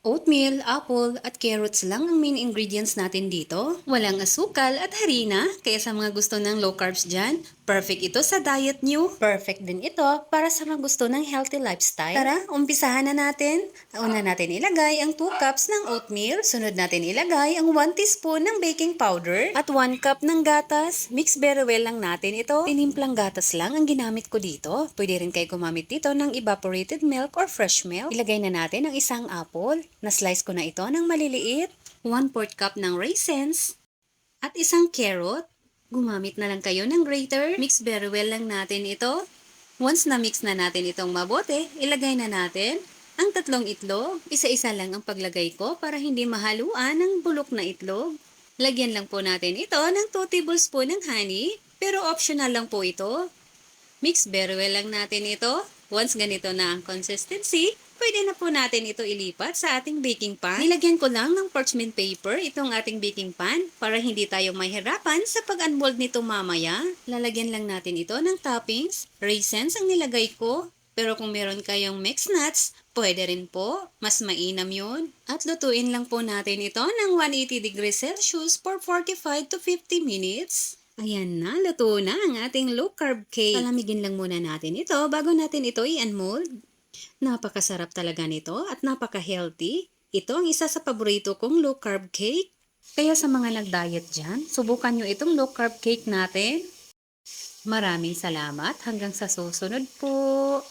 Oatmeal, apple, at carrots lang ang main ingredients natin dito. Walang asukal at harina, kaya sa mga gusto ng low carbs dyan, perfect ito sa diet nyo. Perfect din ito para sa mga gusto ng healthy lifestyle. Tara, umpisahan na natin. Una natin ilagay ang 2 cups ng oatmeal. Sunod natin ilagay ang 1 teaspoon ng baking powder at 1 cup ng gatas. Mix very well lang natin ito. Tinimplang gatas lang ang ginamit ko dito. Pwede rin kayo gumamit dito ng evaporated milk or fresh milk. Ilagay na natin ang isang apple. Na-slice ko na ito ng maliliit, 1/4 cup ng raisins, at isang carrot. Gumamit na lang kayo ng grater. Mix very well lang natin ito. Once na mix na natin itong mabuti, ilagay na natin ang 3 itlog. Isa-isa lang ang paglagay ko para hindi mahaluan ng bulok na itlog. Lagyan lang po natin ito ng 2 tablespoon ng honey, pero optional lang po ito. Mix very well lang natin ito. Once ganito na ang consistency, pwede na po natin ito ilipat sa ating baking pan. Nilagyan ko lang ng parchment paper itong ating baking pan para hindi tayo mahirapan sa pag-unmold nito mamaya. Lalagyan lang natin ito ng toppings. Raisins ang nilagay ko. Pero kung meron kayong mixed nuts, pwede rin po. Mas mainam yun. At lutuin lang po natin ito ng 180 degrees Celsius for 45 to 50 minutes. Ayan na, luto na ang ating low-carb cake. Palamigin lang muna natin ito bago natin ito i-unmold. Napakasarap talaga nito at napaka-healthy. Ito ang isa sa paborito kong low-carb cake. Kaya sa mga nag-diet dyan, subukan nyo itong low-carb cake natin. Maraming salamat. Hanggang sa susunod po.